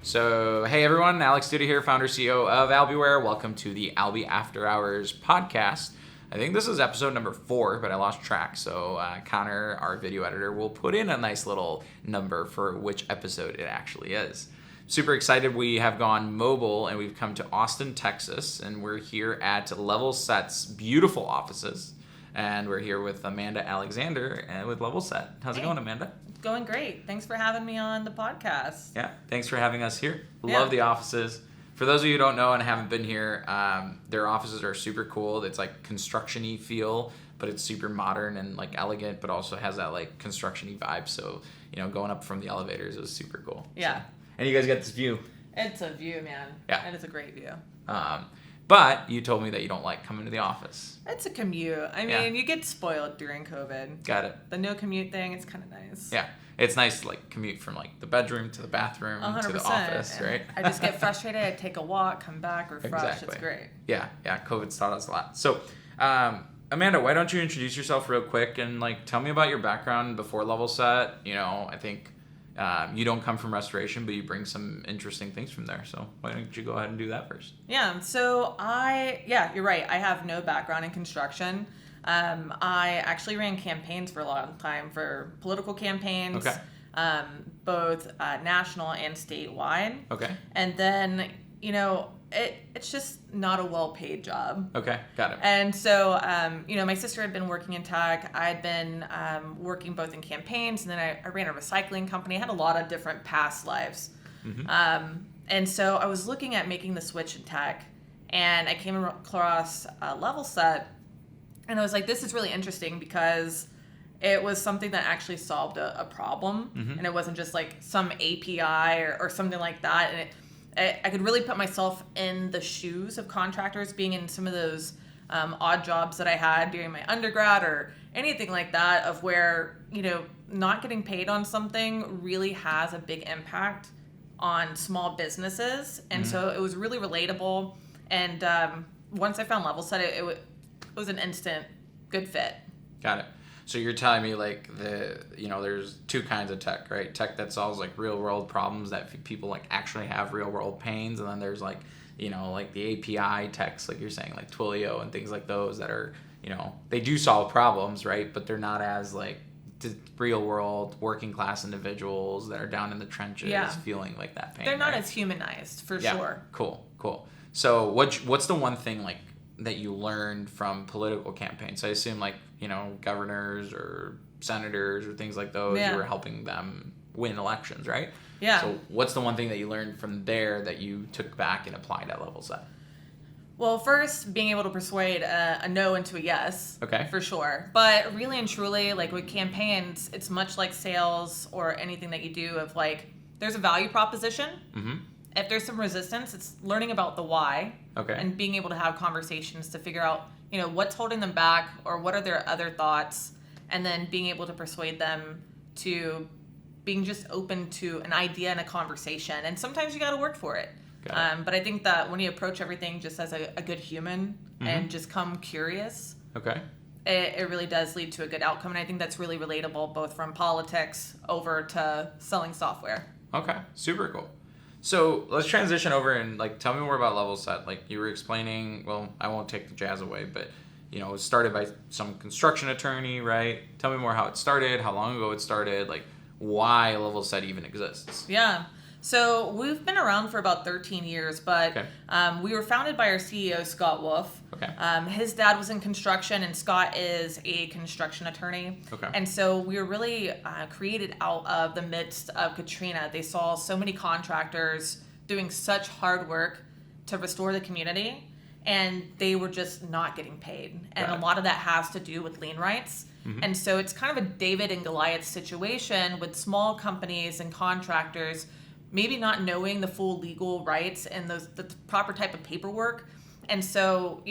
So, hey everyone, Alex Duta here, founder CEO of Albiware. Welcome to the Albi After Hours podcast. I think this is episode number 4, but I lost track. So Connor, our video editor, will put in a nice little number for which episode it actually is. Super excited. We have gone mobile and we've come to Austin, Texas, and we're here at Levelset's beautiful offices. And we're here with Amanda Alexander with Levelset. How's it going, Amanda? Going great. Thanks for having me on the podcast. Yeah, thanks for having us here. Love the offices. For those of you who don't know and haven't been here, their offices are super cool. It's like construction-y feel, but it's super modern and like elegant, but also has that like construction-y vibe. So, going up from the elevators is super cool. Yeah. So, and you guys get this view. It's a view, man. Yeah. And it's a great view. But you told me that you don't like coming to the office. It's a commute. I mean, you get spoiled during COVID. Got it. The no commute thing, it's kind of nice. Yeah. It's nice to like commute from like the bedroom to the bathroom 100%. to the office, right? I just get frustrated. I take a walk, come back, refresh. Exactly. It's great. Yeah. COVID's taught us a lot. So, Amanda, why don't you introduce yourself real quick and like tell me about your background before Levelset? I think you don't come from restoration, but you bring some interesting things from there. So why don't you go ahead and do that first? Yeah. So you're right. I have no background in construction. I actually ran campaigns for a long time for political campaigns, both national and statewide. Okay. And then, it's just not a well-paid job. Okay, got it. And so, my sister had been working in tech. I had been working both in campaigns, and then I ran a recycling company. I had a lot of different past lives. Mm-hmm. And so I was looking at making the switch in tech, and I came across Levelset, and I was like, this is really interesting because it was something that actually solved a problem, mm-hmm. and it wasn't just like some API or something like that. And I could really put myself in the shoes of contractors, being in some of those odd jobs that I had during my undergrad or anything like that, of where, not getting paid on something really has a big impact on small businesses. And mm-hmm. so it was really relatable. And once I found Levelset, it was an instant good fit. Got it. So you're telling me like there's two kinds of tech, right? Tech that solves like real world problems that people like actually have real world pains, and then there's like like the API techs, like you're saying, like Twilio and things like those that are they do solve problems, right? But they're not as like real world working class individuals that are down in the trenches feeling like that pain. They're not as humanized for sure. Cool. So what's the one thing like that you learned from political campaigns? I assume like, governors or senators or things like those, you were helping them win elections, right? Yeah. So what's the one thing that you learned from there that you took back and applied at Levelset? Well, first, being able to persuade a no into a yes. Okay. For sure. But really and truly, like with campaigns, it's much like sales or anything that you do of like, there's a value proposition. Mm-hmm. If there's some resistance, it's learning about the why. Okay. And being able to have conversations to figure out, what's holding them back or what are their other thoughts, and then being able to persuade them to being just open to an idea and a conversation. And sometimes you got to work for it. But I think that when you approach everything just as a good human mm-hmm. and just come curious, it really does lead to a good outcome. And I think that's really relatable, both from politics over to selling software. Okay, super cool. So let's transition over and like tell me more about Levelset. Like you were explaining, well, I won't take the jazz away, but it was started by some construction attorney, right? Tell me more how it started, how long ago it started, like why Levelset even exists. Yeah. So we've been around for about 13 years, but we were founded by our CEO, Scott Wolf. Okay. His dad was in construction, and Scott is a construction attorney. Okay. And so we were really created out of the midst of Katrina. They saw so many contractors doing such hard work to restore the community, and they were just not getting paid. And a lot of that has to do with lien rights. Mm-hmm. And so it's kind of a David and Goliath situation with small companies and contractors maybe not knowing the full legal rights and the proper type of paperwork. And so,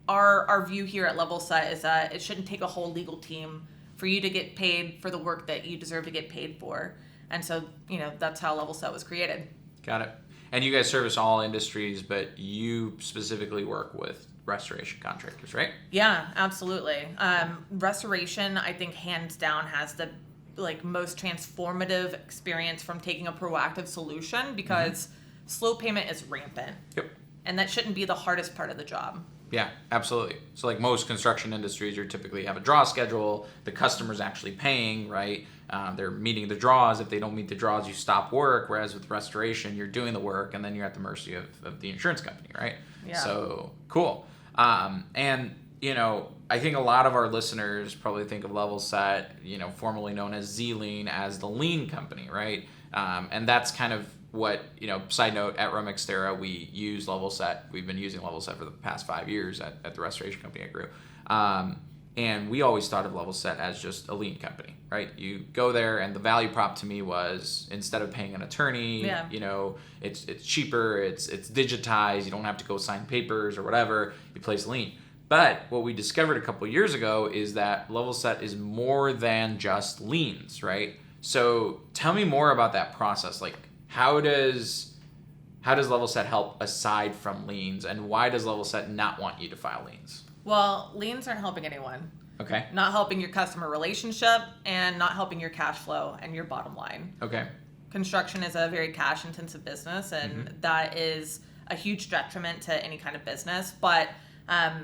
our view here at Levelset is that it shouldn't take a whole legal team for you to get paid for the work that you deserve to get paid for. And so, that's how Levelset was created. Got it. And you guys service all industries, but you specifically work with restoration contractors, right? Yeah, absolutely. Restoration, I think, hands down, has the like most transformative experience from taking a proactive solution, because slow payment is rampant. Yep. And that shouldn't be the hardest part of the job. Yeah, absolutely. So like most construction industries, you typically have a draw schedule. The customer's actually paying, right? They're meeting the draws. If they don't meet the draws, you stop work. Whereas with restoration, you're doing the work and then you're at the mercy of the insurance company, right? Yeah. So cool. And, you know, I think a lot of our listeners probably think of Levelset, you know, formerly known as Z-Lean, as the lean company, right? And that's kind of what, you know, side note, at Remixtera, we use Levelset. We've been using Levelset for the past 5 years at the restoration company I grew. And we always thought of Levelset as just a lean company, right? You go there, and the value prop to me was, instead of paying an attorney, you know, it's cheaper, it's digitized, you don't have to go sign papers or whatever, you place lean. But what we discovered a couple of years ago is that Levelset is more than just liens, right? So tell me more about that process. Like, how does Levelset help aside from liens, and why does Levelset not want you to file liens? Well, liens aren't helping anyone. Okay. Not helping your customer relationship, and not helping your cash flow and your bottom line. Okay. Construction is a very cash intensive business, and that is a huge detriment to any kind of business. But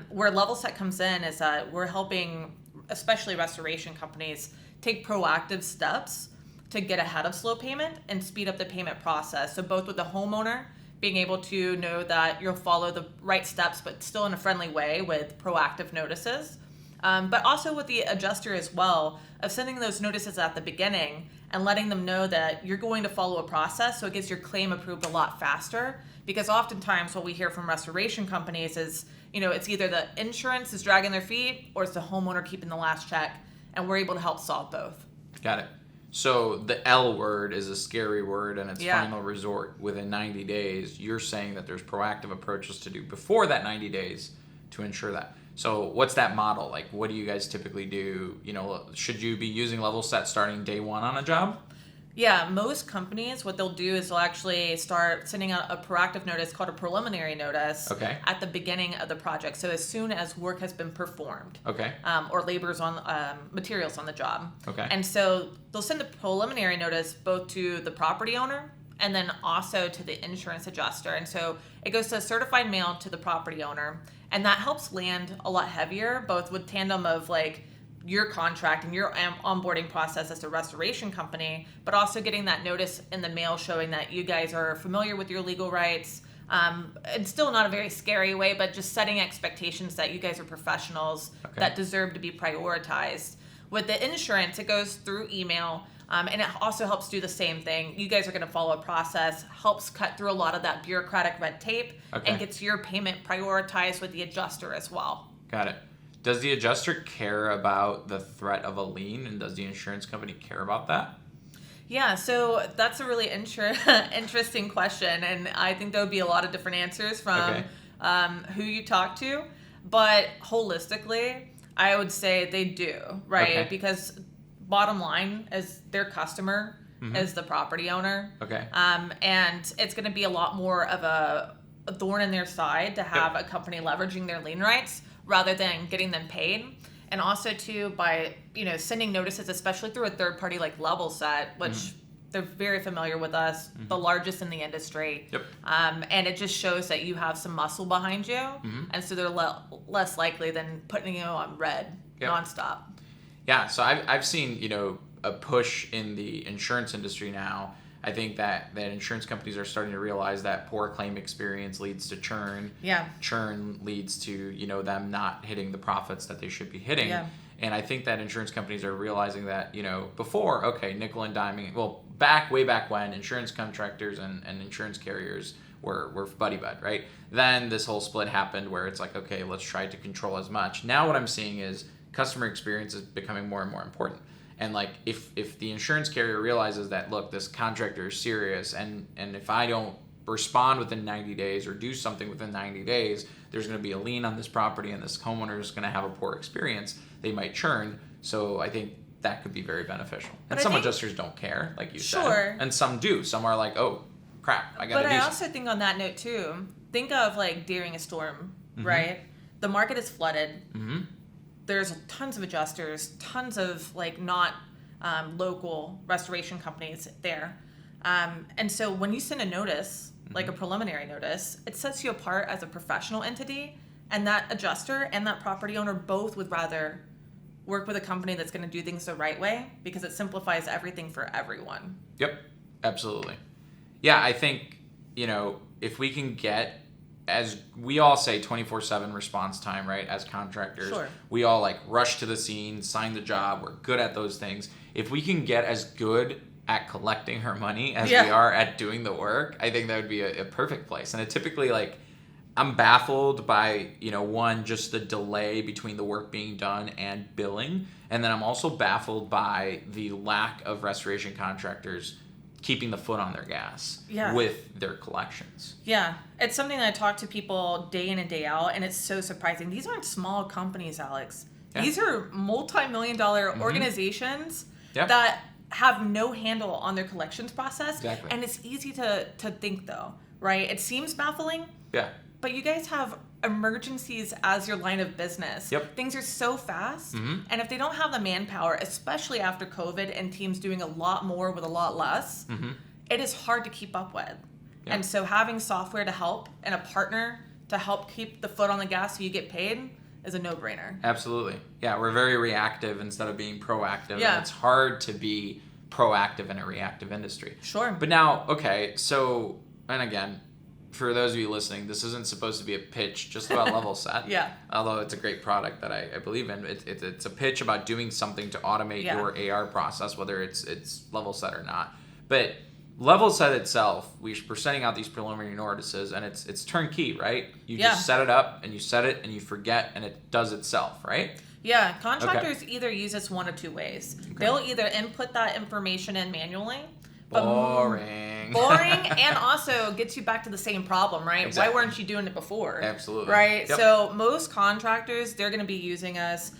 where Levelset comes in is that we're helping, especially restoration companies, take proactive steps to get ahead of slow payment and speed up the payment process. So both with the homeowner being able to know that you'll follow the right steps, but still in a friendly way with proactive notices. But also with the adjuster as well, of sending those notices at the beginning and letting them know that you're going to follow a process, so it gets your claim approved a lot faster. Because oftentimes what we hear from restoration companies is, you know, it's either the insurance is dragging their feet or it's the homeowner keeping the last check, and we're able to help solve both. Got it. So the L word is a scary word, and it's final resort within 90 days. You're saying that there's proactive approaches to do before that 90 days to ensure that. So what's that model? Like, what do you guys typically do? You know, should you be using Levelset starting day one on a job? Yeah, most companies, what they'll do is they'll actually start sending out a proactive notice called a preliminary notice at the beginning of the project. So as soon as work has been performed, or labor's on materials on the job. And so they'll send the preliminary notice both to the property owner and then also to the insurance adjuster. And so it goes to a certified mail to the property owner, and that helps land a lot heavier, both with tandem of like your contract and your onboarding process as a restoration company, but also getting that notice in the mail showing that you guys are familiar with your legal rights. It's still not a very scary way, but just setting expectations that you guys are professionals that deserve to be prioritized. With the insurance, it goes through email, and it also helps do the same thing. You guys are going to follow a process, helps cut through a lot of that bureaucratic red tape, and gets your payment prioritized with the adjuster as well. Got it. Does the adjuster care about the threat of a lien, and does the insurance company care about that? Yeah, so that's a really interesting question, and I think there would be a lot of different answers from who you talk to, but holistically, I would say they do, right? Because bottom line is their customer is the property owner, and it's going to be a lot more of a thorn in their side to have a company leveraging their lien rights rather than getting them paid. And also too, by, you know, sending notices, especially through a third party like Levelset, which they're very familiar with us, the largest in the industry. And it just shows that you have some muscle behind you, and so they're less likely than putting you on red nonstop. Yeah, so I've seen, you know, a push in the insurance industry now. I think that insurance companies are starting to realize that poor claim experience leads to churn. Churn leads to, you know, them not hitting the profits that they should be hitting. And I think that insurance companies are realizing that, you know, before, nickel and diming, well, way back when, insurance contractors and insurance carriers were buddy-bud, right? Then this whole split happened where it's like, okay, let's try to control as much. Now what I'm seeing is customer experience is becoming more and more important. And like if the insurance carrier realizes that, look, this contractor is serious, and if I don't respond within 90 days or do something within 90 days, there's going to be a lien on this property and this homeowner is going to have a poor experience, they might churn. So I think that could be very beneficial. And some adjusters don't care, like you said. And some do. Some are like, oh, crap, I got to do something. But I also think on that note too, think of like during a storm, right? The market is flooded. There's tons of adjusters, tons of like not local restoration companies there. And so when you send a notice, like a preliminary notice, it sets you apart as a professional entity, and that adjuster and that property owner both would rather work with a company that's going to do things the right way because it simplifies everything for everyone. Yep, absolutely. Yeah, I think, if we can get, as we all say, 24/7 response time, right? As contractors, Sure. we all like rush to the scene, sign the job. We're good at those things. If we can get as good at collecting our money as we are at doing the work, I think that would be a perfect place. And it typically, like, I'm baffled by, one, just the delay between the work being done and billing. And then I'm also baffled by the lack of restoration contractors keeping the foot on their gas with their collections. Yeah. It's something that I talk to people day in and day out, and it's so surprising. These aren't small companies, Alex. Yeah. These are multi-million-dollar organizations that have no handle on their collections process. Exactly. And it's easy to think, though, right? It seems baffling. Yeah. But you guys have emergencies as your line of business. Yep. Things are so fast. And if they don't have the manpower, especially after COVID and teams doing a lot more with a lot less, it is hard to keep up with. Yep. And so having software to help and a partner to help keep the foot on the gas so you get paid is a no-brainer. Absolutely. Yeah, we're very reactive instead of being proactive. Yeah. And it's hard to be proactive in a reactive industry. Sure. But now, okay, so, and again, for those of you listening, this isn't supposed to be a pitch just about Levelset. Yeah. Although it's a great product that I believe in. It's a pitch about doing something to automate your AR process, whether it's Levelset or not. But Levelset itself, we're sending out these preliminary notices, and it's turnkey, right? You just set it up, and you set it, and you forget, and it does itself, right? Yeah. Contractors either use this one of two ways. Okay. They'll either input that information in manually. Boring. And also gets you back to the same problem, right? Exactly. Why weren't you doing it before? Absolutely. Right? Yep. So most contractors, they're going to be using us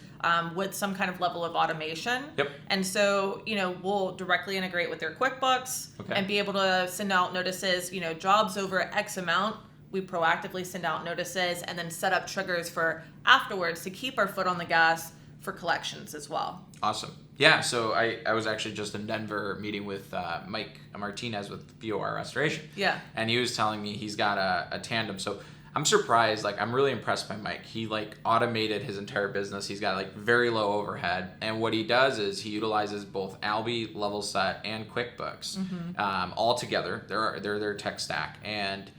with some kind of level of automation. Yep. And so, we'll directly integrate with their QuickBooks and be able to send out notices, jobs over X amount. We proactively send out notices and then set up triggers for afterwards to keep our foot on the gas for collections as well. Awesome. Yeah, so I was actually just in Denver meeting with Mike Martinez with BOR Restoration. Yeah. And he was telling me he's got a tandem. So I'm surprised. Like, I'm really impressed by Mike. He, automated his entire business. He's got, very low overhead. And what he does is he utilizes both Albi, Levelset, and QuickBooks all together. They're their tech stack. And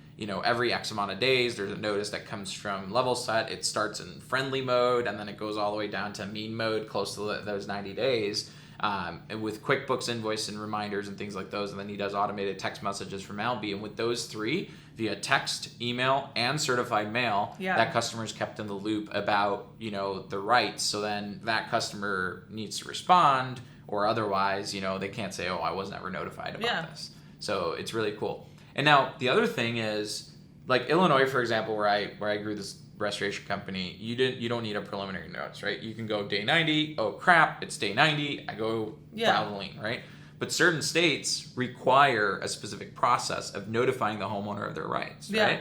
every X amount of days, there's a notice that comes from Levelset. It starts in friendly mode, and then it goes all the way down to mean mode, close to those 90 days. And with QuickBooks invoice and reminders and things like those, and then he does automated text messages from Albi. And with those three, via text, email, and certified mail, that customer is kept in the loop about, the rights. So then that customer needs to respond, or otherwise, they can't say, oh, I was never notified about this. So it's really cool. And now the other thing is, Illinois, for example, where I grew this restoration company, you don't need a preliminary notice, right? You can go day 90. Oh crap, it's day 90. I go file the lien, right? But certain states require a specific process of notifying the homeowner of their rights, right?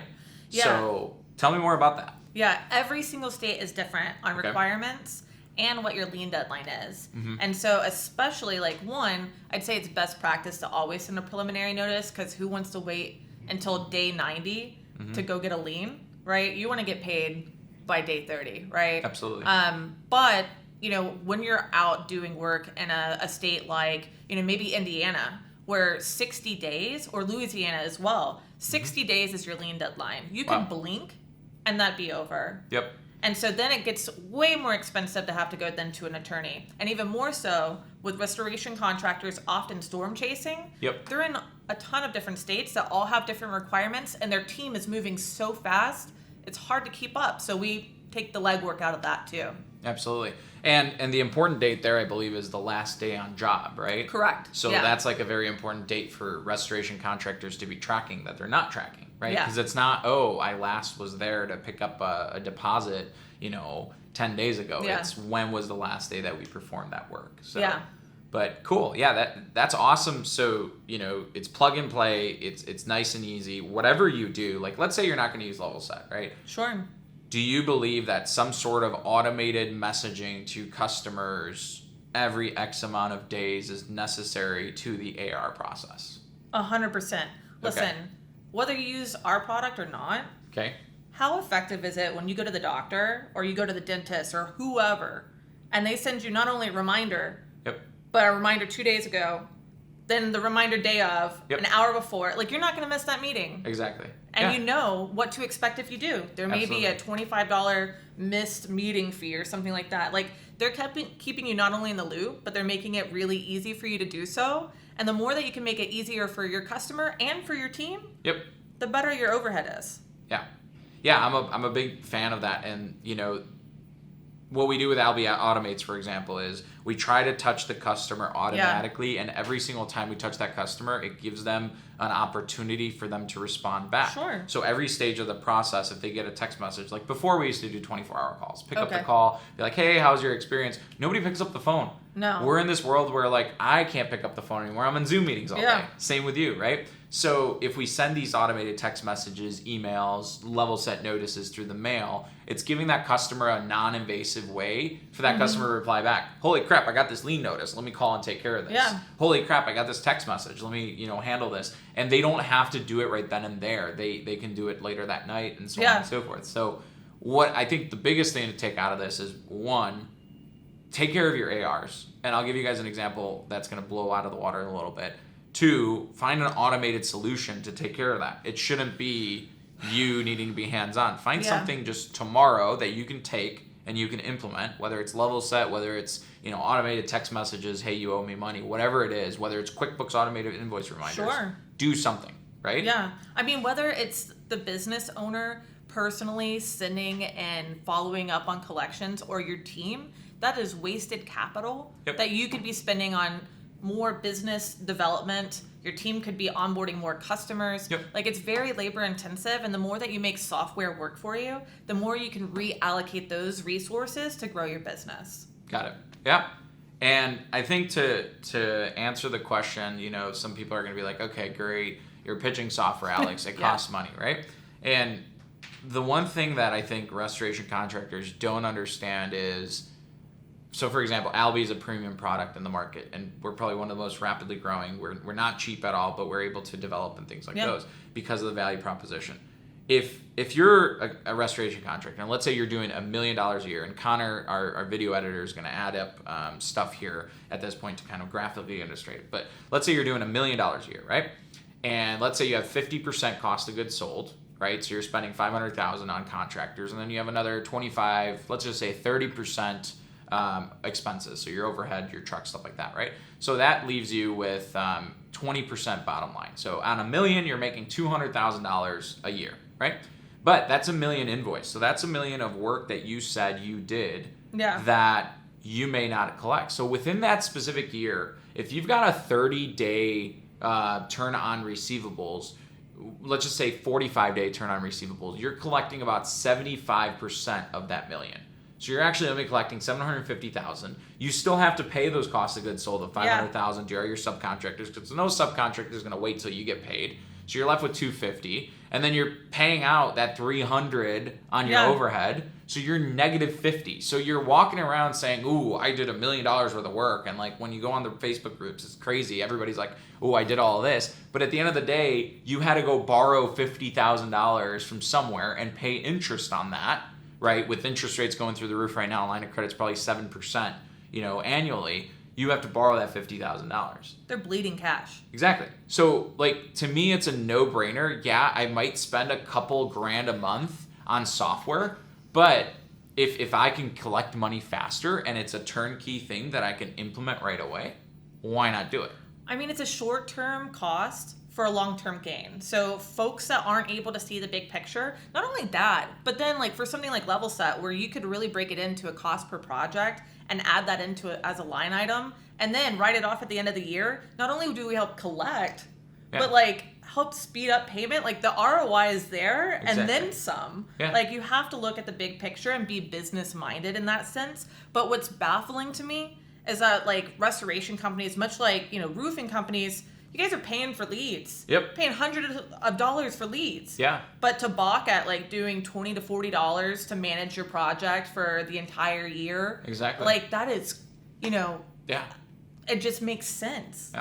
Yeah. So tell me more about that. Yeah, every single state is different on requirements and what your lien deadline is. And so especially one, I'd say it's best practice to always send a preliminary notice, because who wants to wait until day 90 to go get a lien, right? You want to get paid by day 30, right? Absolutely. But, when you're out doing work in a state like, maybe Indiana, where 60 days, or Louisiana as well, 60 days is your lien deadline. You can blink and that'd be over. Yep. And so then it gets way more expensive to have to go then to an attorney. And even more so with restoration contractors often storm chasing. Yep. They're in a ton of different states that all have different requirements, and their team is moving so fast, it's hard to keep up. So we take the legwork out of that too. Absolutely. And the important date there, I believe, is the last day on job, right? Correct. So that's a very important date for restoration contractors to be tracking that they're not tracking, right? Because it's not, I last was there to pick up a deposit, 10 days ago. It's when was the last day that we performed that work. So, but cool. Yeah, that's awesome. So, it's plug and play. It's nice and easy. Whatever you do, let's say you're not going to use Levelset, right? Sure. Do you believe that some sort of automated messaging to customers every X amount of days is necessary to the AR process. 100%. Listen, Okay. whether you use our product or not, Okay. how effective is it when you go to the doctor or you go to the dentist or whoever, and they send you not only a reminder, Yep. but a reminder 2 days ago, then the reminder day of, Yep. an hour before. Like, you're not going to miss that meeting. Exactly. And Yeah. you know what to expect if you do. There may be a $25 missed meeting fee or something like that. Like, they're keeping you not only in the loop, but they're making it really easy for you to do so. And the more that you can make it easier for your customer and for your team, Yep. the better your overhead is. Yeah. Yeah, I'm a big fan of that. And, what we do with Albi Automates, for example, is we try to touch the customer automatically, and every single time we touch that customer, it gives them an opportunity for them to respond back. Sure. So every stage of the process, if they get a text message, like before we used to do 24-hour calls, pick up the Okay. call, be like, hey, how's your experience? Nobody picks up the phone. No. We're in this world where, like, I can't pick up the phone anymore. I'm in Zoom meetings all day. Same with you, right? So if we send these automated text messages, emails, Levelset notices through the mail, it's giving that customer a non-invasive way for that customer to reply back. Holy crap, I got this lien notice. Let me call and take care of this. Yeah. Holy crap, I got this text message. Let me, handle this. And they don't have to do it right then and there. They can do it later that night and so on and so forth. So what I think the biggest thing to take out of this is, one, take care of your ARs. And I'll give you guys an example that's going to blow out of the water a little bit. Two, find an automated solution to take care of that. It shouldn't be you needing to be hands-on. Find something just tomorrow that you can take and you can implement, whether it's Levelset, whether it's automated text messages, hey, you owe me money, whatever it is, whether it's QuickBooks automated invoice reminders. Sure. Do something, right? Yeah. I mean, whether it's the business owner personally sending and following up on collections or your team, that is wasted capital that you could be spending on more business development. Your team could be onboarding more customers. Like, it's very labor intensive, and the more that you make software work for you, the more you can reallocate those resources to grow your business. Got it. Yeah. And I think to answer the question, some people are going to be like, okay, great, you're pitching software, Alex. It costs money, right? And the one thing that I think restoration contractors don't understand is, so for example, Albi is a premium product in the market, and we're probably one of the most rapidly growing. We're not cheap at all, but we're able to develop and things like those because of the value proposition. If you're a restoration contractor, and let's say you're doing $1 million a year, and Connor, our video editor, is going to add up stuff here at this point to kind of graphically illustrate it. But let's say you're doing $1 million a year, right? And let's say you have 50% cost of goods sold, right? So you're spending $500,000 on contractors, and then you have another 25, let's just say 30% expenses, so your overhead, your truck, stuff like that, right? So that leaves you with 20% bottom line. So on $1 million, you're making $200,000 a year, right? But that's $1 million invoice. So that's $1 million of work that you said you did that you may not collect. So within that specific year, if you've got a 30-day turn on receivables, let's just say 45-day turn on receivables, you're collecting about 75% of that million. So you're actually only collecting $750,000. You still have to pay those costs of goods sold of $500,000 to your subcontractors, because no subcontractor is going to wait till you get paid. So you're left with $250,000, and then you're paying out that $300,000 on your overhead. So you're negative $50,000. So you're walking around saying, "Ooh, I did $1 million worth of work," and like when you go on the Facebook groups, it's crazy. Everybody's like, "Ooh, I did all of this," but at the end of the day, you had to go borrow $50,000 from somewhere and pay interest on that. Right, with interest rates going through the roof right now, line of credit's probably 7%, annually. You have to borrow that $50,000. They're bleeding cash. Exactly. So, like, to me, it's a no-brainer. Yeah, I might spend a couple grand a month on software, but if I can collect money faster and it's a turnkey thing that I can implement right away, why not do it? I mean, it's a short-term cost for a long-term gain. So folks that aren't able to see the big picture, not only that, but then like for something like Levelset, where you could really break it into a cost per project and add that into it as a line item, and then write it off at the end of the year, not only do we help collect, but like help speed up payment. Like, the ROI is there and then some. Like, you have to look at the big picture and be business minded in that sense. But what's baffling to me is that like restoration companies, much like, roofing companies, you guys are paying for leads. Paying hundreds of dollars for leads. But to balk at like doing $20 to $40 to manage your project for the entire year. Exactly. Like, that is Yeah. it just makes sense.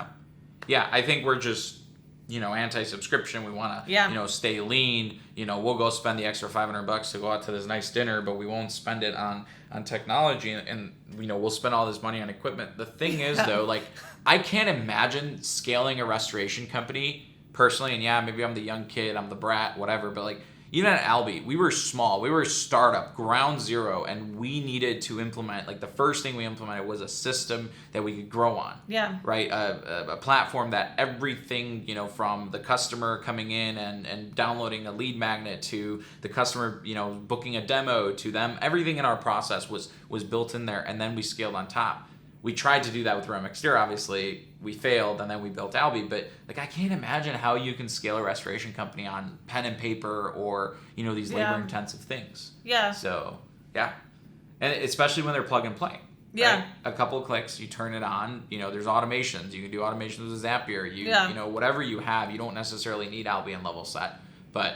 Yeah, I think we're just, anti-subscription. We want to, stay lean. We'll go spend the extra $500 to go out to this nice dinner, but we won't spend it on technology, and we'll spend all this money on equipment. The thing is, though, like, I can't imagine scaling a restoration company personally, and maybe I'm the young kid, I'm the brat, whatever, but like, even at Albi, we were small. We were a startup, ground zero, and we needed to implement, like, the first thing we implemented was a system that we could grow on. Yeah. Right? A platform that everything, from the customer coming in and downloading a lead magnet to the customer, booking a demo to them, everything in our process was built in there, and then we scaled on top. We tried to do that with Rem Exterior, obviously. We failed, and then we built Albi. But like, I can't imagine how you can scale a restoration company on pen and paper or these labor-intensive things. Yeah. So and especially when they're plug and play. Yeah. Right? A couple of clicks, you turn it on. There's automations. You can do automations with Zapier. Whatever you have, you don't necessarily need Albi and Levelset. But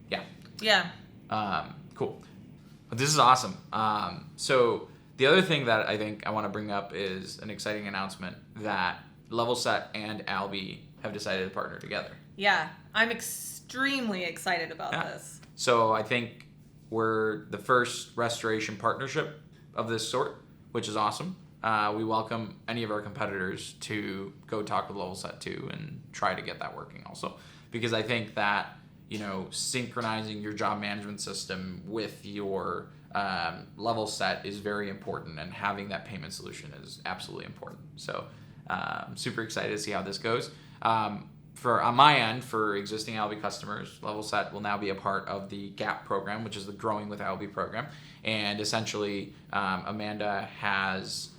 yeah. Yeah. Cool. But this is awesome. So the other thing that I think I want to bring up is an exciting announcement that Levelset and Albi have decided to partner together. Yeah, I'm extremely excited about this. So I think we're the first restoration partnership of this sort, which is awesome. We welcome any of our competitors to go talk with Levelset too and try to get that working also. Because I think that, synchronizing your job management system with your Levelset is very important, and having that payment solution is absolutely important. So I'm super excited to see how this goes. On my end, for existing Albi customers, Levelset will now be a part of the GAP program, which is the Growing with Albi program. And essentially, Amanda has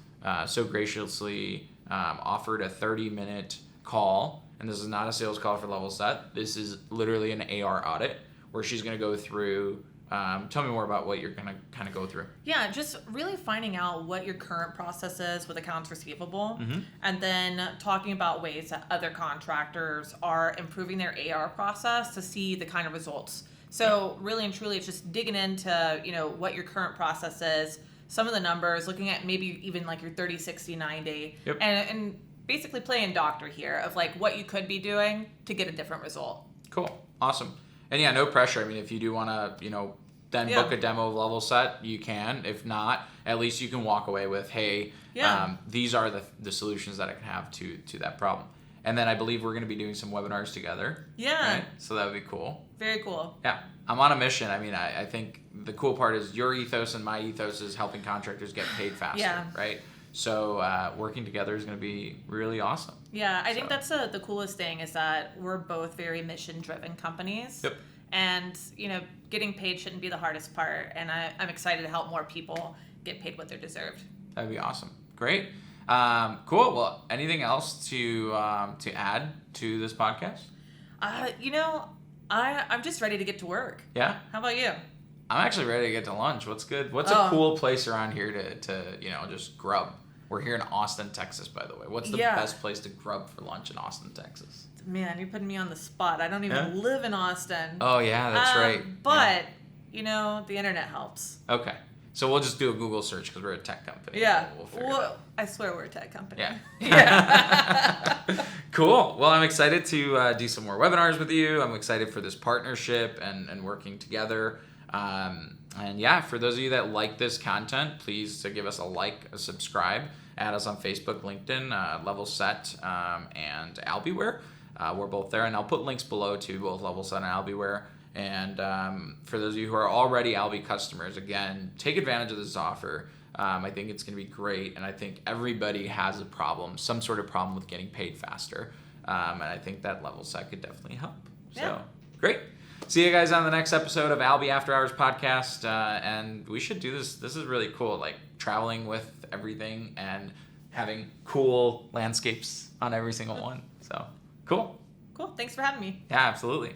so graciously offered a 30-minute call. And this is not a sales call for Levelset. This is literally an AR audit where she's going to go through. Tell me more about what you're going to kind of go through. Yeah, just really finding out what your current process is with accounts receivable, and then talking about ways that other contractors are improving their AR process to see the kind of results. So really and truly, it's just digging into, what your current process is, some of the numbers, looking at maybe even like your 30, 60, 90, and basically playing doctor here of like what you could be doing to get a different result. Cool. Awesome. And no pressure. I mean, if you do want to, then book a demo of Levelset, you can. If not, at least you can walk away with, hey, these are the solutions that I can have to that problem. And then I believe we're going to be doing some webinars together. Yeah. Right? So that would be cool. Very cool. Yeah. I'm on a mission. I mean, I think the cool part is your ethos and my ethos is helping contractors get paid faster, right? So working together is going to be really awesome. Yeah, I think that's the coolest thing is that we're both very mission-driven companies. Yep. And, getting paid shouldn't be the hardest part. And I'm excited to help more people get paid what they're deserved. That'd be awesome. Great. Cool. Well, anything else to add to this podcast? I'm just ready to get to work. Yeah? How about you? I'm actually ready to get to lunch. What's good? What's a cool place around here to just grub? We're here in Austin, Texas, by the way. What's the best place to grub for lunch in Austin, Texas? Man, you're putting me on the spot. I don't even live in Austin. Oh, yeah, that's right. But, the internet helps. Okay. So we'll just do a Google search because we're a tech company. Yeah. We'll figure it out. I swear we're a tech company. Yeah. Cool. Well, I'm excited to do some more webinars with you. I'm excited for this partnership and working together. For those of you that like this content, please give us a like, a subscribe, add us on Facebook, LinkedIn, Levelset, and Albiware. We're both there, and I'll put links below to both Levelset and Albiware. And for those of you who are already Albi customers, again, take advantage of this offer. I think it's going to be great, and I think everybody has a problem, some sort of problem with getting paid faster. And I think that Levelset could definitely help. So, great. See you guys on the next episode of Albi After Hours podcast. And we should do this. This is really cool, like traveling with everything and having cool landscapes on every single one. So, cool. Cool. Thanks for having me. Yeah, absolutely.